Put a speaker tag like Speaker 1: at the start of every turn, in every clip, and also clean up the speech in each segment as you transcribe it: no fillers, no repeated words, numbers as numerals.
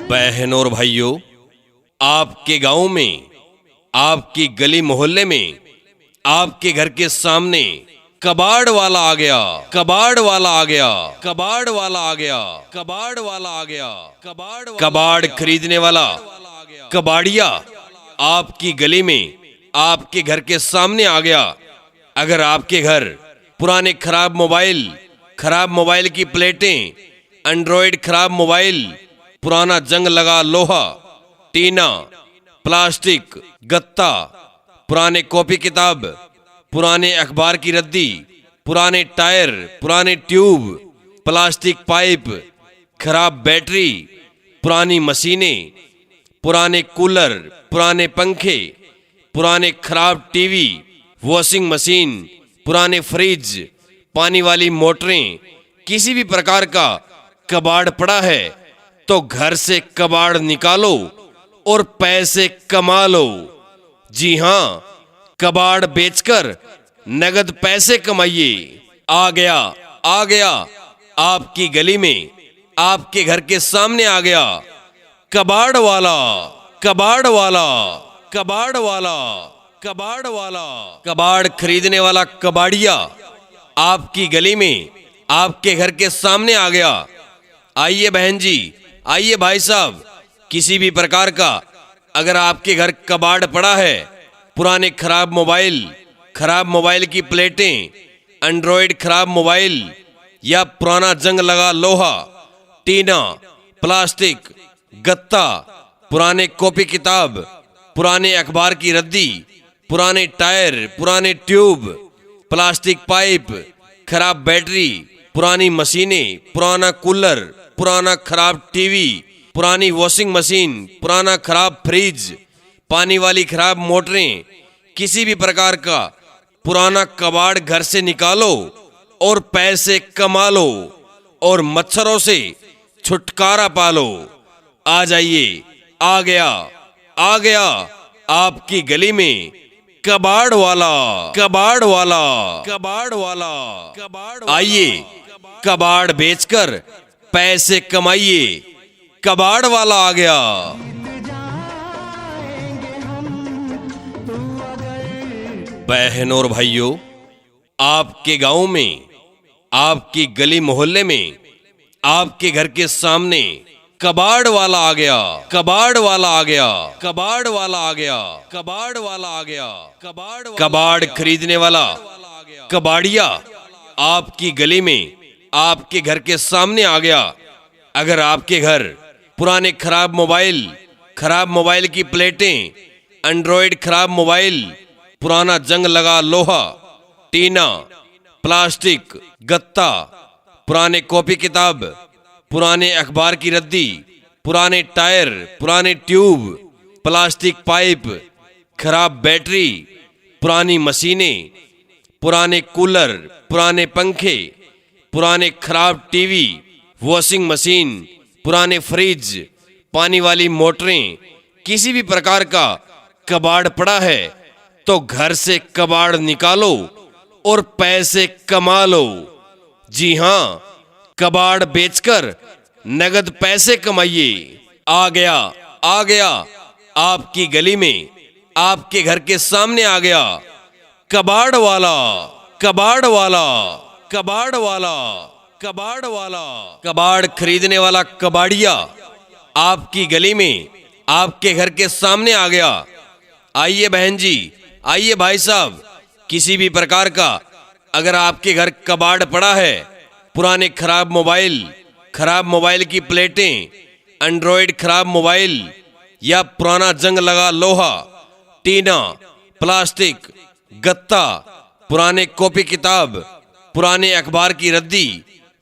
Speaker 1: बहनों और भाइयों, आपके गांव में, आपकी गली मोहल्ले में, आपके घर के सामने कबाड़ वाला आ गया, कबाड़ वाला आ गया, कबाड़ वाला आ गया, कबाड़ वाला आ गया, कबाड़ खरीदने वाला कबाड़िया आपकी गली में, आपके घर के सामने आ गया। अगर आपके घर पुराने खराब मोबाइल की प्लेटें, एंड्रॉयड खराब मोबाइल, पुराना जंग लगा लोहा, टीना, प्लास्टिक, गत्ता, पुराने कॉपी किताब, पुराने अखबार की रद्दी, पुराने टायर, पुराने ट्यूब, प्लास्टिक पाइप, खराब बैटरी, पुरानी मशीनें, पुराने कूलर, पुराने पंखे, पुराने खराब टीवी, वॉशिंग मशीन, पुराने फ्रिज, पानी वाली मोटरें, किसी भी प्रकार का कबाड़ पड़ा है तो घर से कबाड़ निकालो और पैसे कमा लो। जी हां, कबाड़ बेचकर नगद पैसे कमाइए। आ गया आपकी गली में, आपके घर के सामने आ गया कबाड़ वाला, कबाड़ वाला, कबाड़ वाला, कबाड़ वाला, कबाड़ खरीदने वाला कबाड़िया आपकी गली में, आपके घर के सामने आ गया। आइए बहन जी, आइए भाई साहब, किसी भी प्रकार का अगर आपके घर कबाड़ पड़ा है, पुराने खराब मोबाइल की प्लेटें, एंड्रॉयड खराब मोबाइल या पुराना जंग लगा लोहा, टीना, प्लास्टिक, गत्ता, पुराने कॉपी किताब, पुराने अखबार की रद्दी, पुराने टायर, पुराने ट्यूब, प्लास्टिक पाइप, खराब बैटरी, पुरानी मशीनें, पुराना कूलर, पुराना खराब टीवी, पुरानी वॉशिंग मशीन, पुराना खराब फ्रिज, पानी वाली खराब मोटरें, किसी भी प्रकार का पुराना कबाड़ घर से निकालो और पैसे कमा लो और मच्छरों से छुटकारा पालो। आ जाइए, आ गया आपकी गली में कबाड़ वाला, कबाड़ वाला, कबाड़ वाला, कबाड़। आइए, कबाड़ बेचकर पैसे कमाइए। कबाड़ वाला आ गया। बहनों और भाइयों, आपके गांव में, आपकी गली मोहल्ले में, आपके घर के सामने कबाड़ वाला आ गया, कबाड़ वाला आ गया, कबाड़ वाला आ गया, कबाड़ वाला आ गया, कबाड़ खरीदने वाला कबाड़िया आपकी गली में, आपके घर के सामने आ गया। अगर आपके घर पुराने खराब मोबाइल की प्लेटें, एंड्रॉयड खराब मोबाइल, पुराना जंग लगा लोहा, टीना, प्लास्टिक, गत्ता, पुराने कॉपी किताब, पुराने अखबार की रद्दी, पुराने टायर, पुराने ट्यूब, प्लास्टिक पाइप, खराब बैटरी, पुरानी मशीनें, पुराने कूलर, पुराने पंखे, पुराने खराब टीवी, वॉशिंग मशीन, पुराने फ्रिज, पानी वाली मोटरें, किसी भी प्रकार का कबाड़ पड़ा है तो घर से कबाड़ निकालो और पैसे कमा लो। जी हां, कबाड़ बेचकर नगद पैसे कमाइए। आ गया आपकी गली में, आपके घर के सामने आ गया कबाड़ वाला, कबाड़ वाला, कबाड़ वाला, कबाड़ वाला, कबाड़ खरीदने वाला कबाड़िया आपकी गली में, आपके घर के सामने आ गया। आइए बहन जी, आइए भाई साहब, किसी भी प्रकार का अगर आपके घर कबाड़ पड़ा है, पुराने खराब मोबाइल की प्लेटें, एंड्रॉयड खराब मोबाइल या पुराना जंग लगा लोहा, टीना, प्लास्टिक, गत्ता, पुराने कॉपी किताब, पुराने अखबार की रद्दी,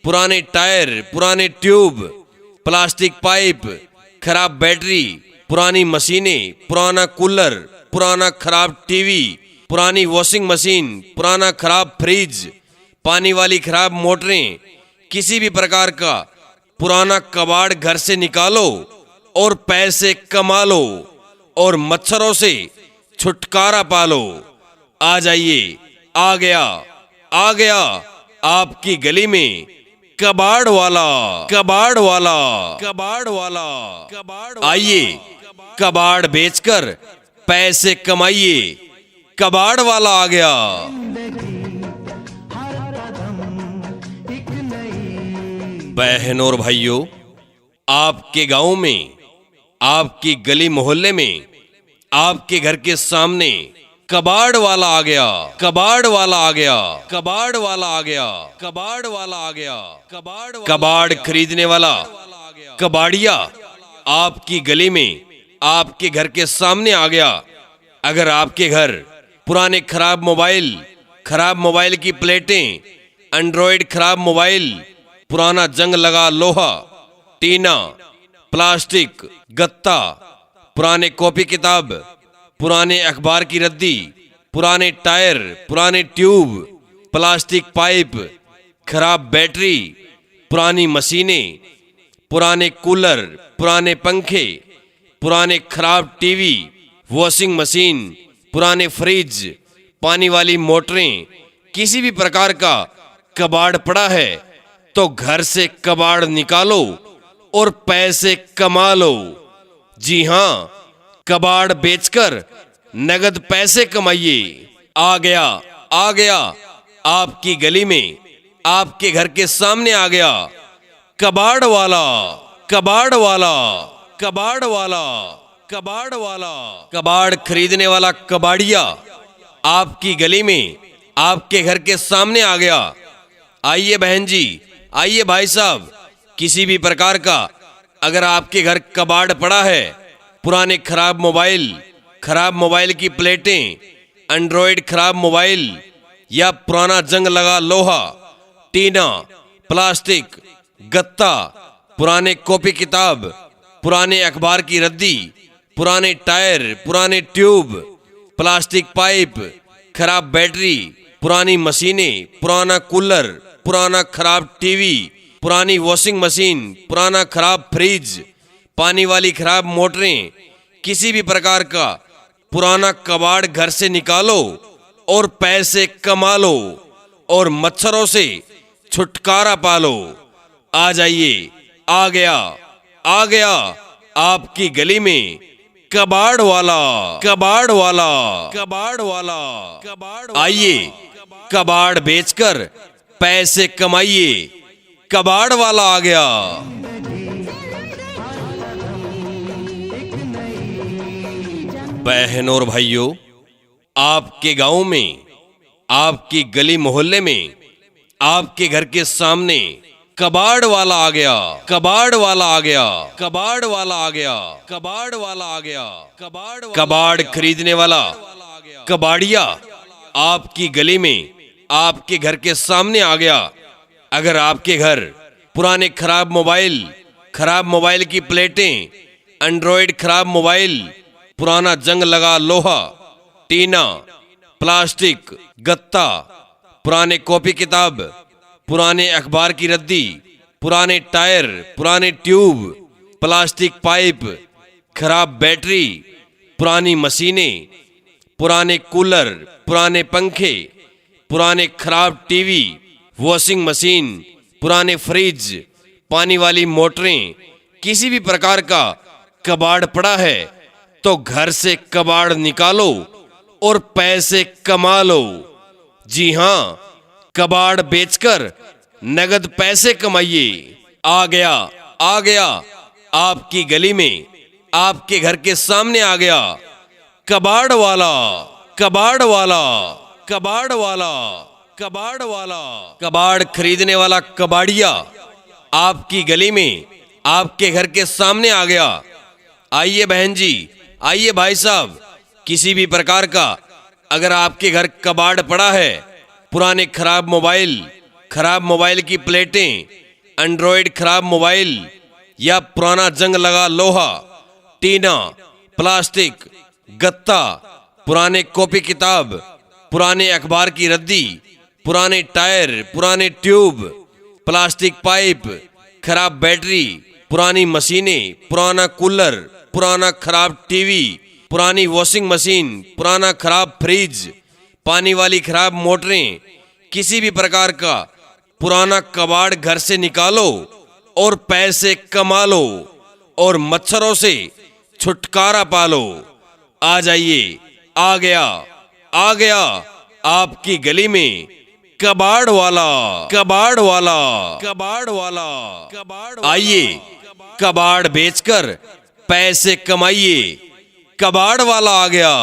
Speaker 1: पुराने टायर, पुराने ट्यूब, प्लास्टिक पाइप, खराब बैटरी, पुरानी मशीनें, पुराना कूलर, पुराना खराब टीवी, पुरानी वॉशिंग मशीन, पुराना खराब फ्रिज, पानी वाली खराब मोटरें, किसी भी प्रकार का पुराना कबाड़ घर से निकालो और पैसे कमा लो और मच्छरों से छुटकारा पालो। आ जाइए, आ गया आपकी गली में कबाड़ वाला, कबाड़ वाला, कबाड़ वाला, कबाड़। आइए कबाड़ बेचकर पैसे कमाइए, कबाड़ वाला आ गया। बहनों और भाइयों, आपके गांव में, आपकी गली मोहल्ले में, आपके घर के सामने कबाड़ वाला आ गया, कबाड़ वाला आ गया, कबाड़ वाला आ गया, कबाड़ वाला आ गया, कबाड़ खरीदने वाला कबाड़िया आपकी गली में, आपके घर के सामने आ गया। अगर आपके घर पुराने खराब मोबाइल की प्लेटें, एंड्रॉयड खराब मोबाइल, पुराना जंग लगा लोहा, टीना, प्लास्टिक, गत्ता, पुराने कॉपी किताब, पुराने अखबार की रद्दी, पुराने टायर, पुराने ट्यूब, प्लास्टिक पाइप, खराब बैटरी, पुरानी मशीनें, पुराने कूलर, पुराने पंखे, पुराने खराब टीवी, वॉशिंग मशीन, पुराने फ्रिज, पानी वाली मोटरें, किसी भी प्रकार का कबाड़ पड़ा है तो घर से कबाड़ निकालो और पैसे कमा लो। जी हाँ, कबाड़ बेचकर नगद पैसे कमाइए। आ गया, आ गया, आपकी गली में, आपके घर के सामने आ गया कबाड़ वाला, कबाड़ वाला, कबाड़ वाला, कबाड़ वाला। कबाड़ खरीदने वाला कबाड़िया आपकी गली में, आपके घर के सामने आ गया। आइए बहन जी, आइए भाई साहब, किसी भी प्रकार का अगर आपके घर कबाड़ पड़ा है, पुराने खराब मोबाइल की प्लेटें, एंड्रॉयड खराब मोबाइल या पुराना जंग लगा लोहा, टीना, प्लास्टिक, गत्ता, पुराने कॉपी किताब, पुराने अखबार की रद्दी, पुराने टायर, पुराने ट्यूब, प्लास्टिक पाइप, खराब बैटरी, पुरानी मशीनें, पुराना कूलर, पुराना खराब टीवी, पुरानी वॉशिंग मशीन, पुराना खराब फ्रिज, पानी वाली खराब मोटरें, किसी भी प्रकार का पुराना कबाड़ घर से निकालो और पैसे कमा लो और मच्छरों से छुटकारा पालो। आ जाइए, आ गया, आ गया, आपकी गली में कबाड़ वाला, कबाड़ वाला, कबाड़ वाला, कबाड़। आइए कबाड़ बेचकर पैसे कमाइए, कबाड़ वाला आ गया। बहनों और भाइयों, आपके गांव में, आपकी गली मोहल्ले में, आपके घर के सामने कबाड़ वाला आ गया, कबाड़ वाला आ गया, कबाड़ वाला आ गया, कबाड़ वाला आ गया, कबाड़ खरीदने वाला कबाड़िया आपकी गली में, आपके घर के सामने आ गया। अगर आपके घर पुराने खराब मोबाइल की प्लेटें, एंड्रॉयड खराब मोबाइल, पुराना जंग लगा लोहा, टीना, प्लास्टिक, गत्ता, पुराने कॉपी किताब, पुराने अखबार की रद्दी, पुराने टायर, पुराने ट्यूब, प्लास्टिक पाइप, खराब बैटरी, पुरानी मशीनें, पुराने कूलर, पुराने पंखे, पुराने खराब टीवी, वॉशिंग मशीन, पुराने फ्रिज, पानी वाली मोटरें, किसी भी प्रकार का कबाड़ पड़ा है तो घर से कबाड़ निकालो और पैसे कमा लो। जी हाँ, कबाड़ बेचकर नगद पैसे कमाइए। आ गया, आ गया, आपकी गली में, आपके घर के सामने आ गया कबाड़ वाला, कबाड़ वाला, कबाड़ वाला, कबाड़ वाला। कबाड़ खरीदने वाला कबाड़िया आपकी गली में, आपके घर के सामने आ गया। आइए बहन जी, आइए भाई साहब, किसी भी प्रकार का अगर आपके घर कबाड़ पड़ा है, पुराने खराब मोबाइल की प्लेटें, एंड्रॉयड खराब मोबाइल या पुराना जंग लगा लोहा, टीना, प्लास्टिक, गत्ता, पुराने कॉपी किताब, पुराने अखबार की रद्दी, पुराने टायर, पुराने ट्यूब, प्लास्टिक पाइप, खराब बैटरी, पुरानी मशीनें, पुराना कूलर, पुराना खराब टीवी, पुरानी वॉशिंग मशीन, पुराना खराब फ्रिज, पानी वाली खराब मोटरें, किसी भी प्रकार का पुराना कबाड़ घर से निकालो और पैसे कमा लो और मच्छरों से छुटकारा पालो। आ जाइए, आ गया, आ गया आपकी गली में कबाड़ वाला, कबाड़ वाला, कबाड़ वाला, कबाड़। आइए, कबाड़ बेचकर पैसे कमाइए, कबाड़ वाला आ गया।